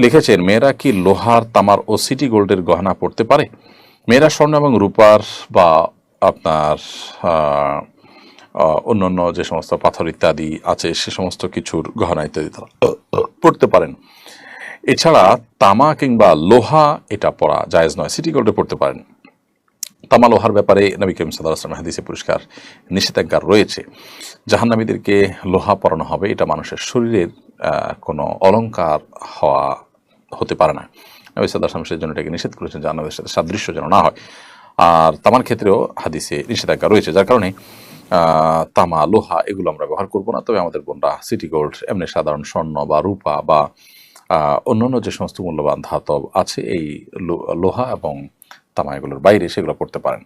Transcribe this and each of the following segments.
লিখেছেন, মেয়েরা কি লোহার, তামার ও সিটি গোল্ডের গহনা পড়তে পারে? মেয়েরা স্বর্ণ এবং রূপার বা আপনার আহ, অন্যান্য যে সমস্ত পাথর ইত্যাদি আছে সে সমস্ত কিছুর গহনা ইত্যাদি তারা পড়তে পারেন। এছাড়া তামা কিংবা লোহা এটা পরা জায়েজ নয়। সিটি গোল্ডে পড়তে পারেন। তামা লোহার ব্যাপারে নবী করিম সাল্লাল্লাহু আলাইহি ওয়াসাল্লাম হাদিসে পরিষ্কার নিষেধাজ্ঞা রয়েছে। জাহান্নামীদেরকে লোহা পরানো হবে, এটা মানুষের শরীরের কোনো অলংকার হওয়া হতে পারে না। নবী সাল্লাল্লাহু আলাইহি ওয়াসাল্লাম সেজন্য এটাকে নিষেধ করেছেন, জাহান্নামের সাথে সাদৃশ্য যেন না হয়। আর তামার ক্ষেত্রেও হাদিসে নিষেধাজ্ঞা রয়েছে, যার কারণে তামা লোহা এগুলো আমরা ব্যবহার করব না। তবে আমাদের বোনরা সিটি গোল্ড, এমনি সাধারণ স্বর্ণ বা রূপা বা অন্যান্য যে সমস্ত মূল্যবান ধাতব আছে এই লোহা এবং তামা এগুলোর বাইরে সেগুলো পড়তে পারেন।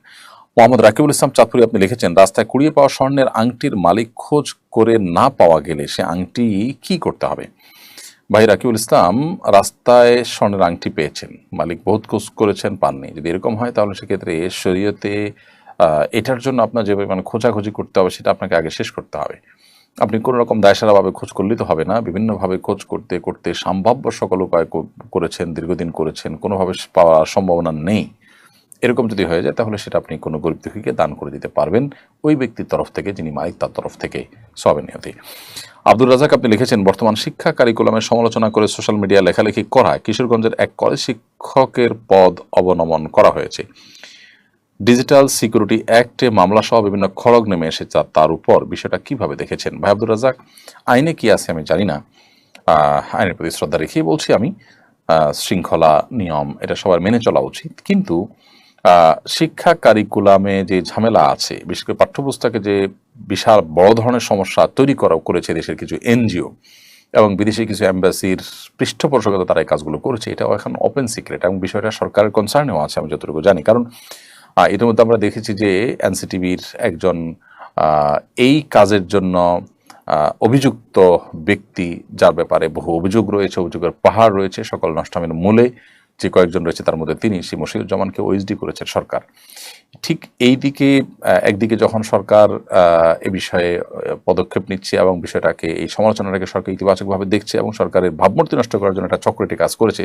মোহাম্মদ রাকিবুল ইসলাম চাঁদপুরি আপনি লিখেছেন, রাস্তায় কুড়িয়ে পাওয়া স্বর্ণের আংটির মালিক খোঁজ করে না পাওয়া গেলে সে আংটি কি করতে হবে? ভাই রাকিবুল ইসলাম, রাস্তায় স্বর্ণের আংটি পেয়েছেন, মালিক বহুত খোঁজ করেছেন, পাননি। যদি এরকম হয় তাহলে সেক্ষেত্রে শরীয়তে এটার জন্য আপনার যে মানে খোঁজাখুঁজি করতে হবে সেটা আপনাকে আগে শেষ করতে হবে। আপনি কোনো রকম দায়সারাভাবে খোঁজ করলেই তো হবে না। বিভিন্নভাবে খোঁজ করতে করতে সম্ভাব্য সকল উপায় করেছেন, দীর্ঘদিন করেছেন, কোনোভাবে পাওয়ার সম্ভাবনা নেই। এরকম যদি হয়ে যায় তাহলে সেটা আপনি কোনো গরিব দুঃখীকে দান করে দিতে পারবেন, ওই ব্যক্তির তরফ থেকে যিনি মালিক তার তরফ থেকে, সওয়াবের নিয়তে। আব্দুর রাজাক আপনি লিখেছেন, বর্তমান শিক্ষা কারিকুলামের সমালোচনা করে সোশ্যাল মিডিয়া লেখালেখি করায় কিশোরগঞ্জের এক কলেজ শিক্ষকের পদ অবনমন করা হয়েছে। ডিজিটাল সিকিউরিটি অ্যাক্টে মামলা সহ বিভিন্ন খড়গ নেমে এসেছে তার উপর, বিষয়টা কিভাবে দেখেছেন? ভাই আব্দুর রাজাক, আইনে কি আছে আমি জানি না, আইনের প্রতি শ্রদ্ধা রেখেই বলছি আমি। শৃঙ্খলা, নিয়ম এটা সবার মেনে চলা উচিত, কিন্তু শিক্ষা কারিকুলামে যে ঝামেলা আছে, বিশেষ করে পাঠ্যপুস্তকে যে বিশাল বড় ধরনের সমস্যা তৈরি করেছে দেশের কিছু এনজিও এবং বিদেশি কিছু এম্বাসির পৃষ্ঠপোষকতা তারা এই কাজগুলো করেছে, এটাও এখন ওপেন সিক্রেট এবং বিষয়টা সরকারের কনসার্নেও আছে আমি যতটুকু জানি। কারণ ইতিমধ্যে আমরা দেখেছি যে এনসিটিভির একজন এই কাজের জন্য অভিযুক্ত ব্যক্তি, যার ব্যাপারে বহু অভিযোগ রয়েছে, অভিযোগের পাহাড় রয়েছে, সকল নষ্টামের মূলে যে কয়েকজন রয়েছে তার মধ্যে তিনি, সেই মশিউজ্জামানকে ওএসডি করেছেন সরকার। ঠিক এই দিকে একদিকে যখন সরকার এ বিষয়ে পদক্ষেপ নিচ্ছে এবং বিষয়টাকে, এই সমালোচনাটাকে সরকার ইতিবাচকভাবে দেখছে এবং সরকারের ভাবমূর্তি নষ্ট করার জন্য একটা চক্রটি কাজ করেছে,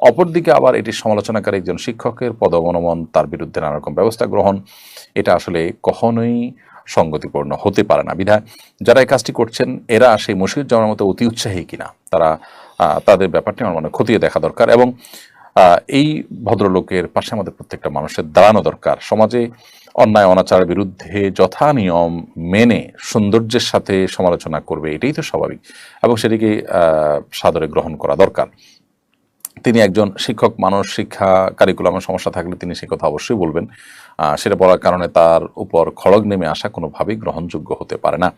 অপরদিকে আবার এটির সমালোচনাকারী একজন শিক্ষকের পদ অবনমন, তার বিরুদ্ধে নানা রকম ব্যবস্থা গ্রহণ, এটা আসলে কখনোই সঙ্গতিপূর্ণ হতে পারে না। বিধায় যারা এই কাজটি করছেন এরা সেই মশিউজ্জামানের মতো অতি উৎসাহী কিনা, তারা তাদের ব্যাপারটি আমার মনে খতিয়ে দেখা দরকার এবং এই ভদ্রলোকের পাশে আমাদের প্রত্যেকটা মানুষের দাঁড়ানো দরকার। সমাজে অন্যায় অনাচারের বিরুদ্ধে যথা নিয়ম মেনে সৌন্দর্যের সাথে সমালোচনা করবে, এটাই তো স্বাভাবিক এবং সেটিকে সাদরে গ্রহণ করা দরকার। তিনি একজন শিক্ষক মানুষ, শিক্ষা কারিকুলামের সমস্যা থাকলে তিনি সে কথা অবশ্যই বলবেন। সেটা বলার কারণে তার উপর খড়গ নেমে আসা কোনোভাবেই গ্রহণযোগ্য হতে পারে না।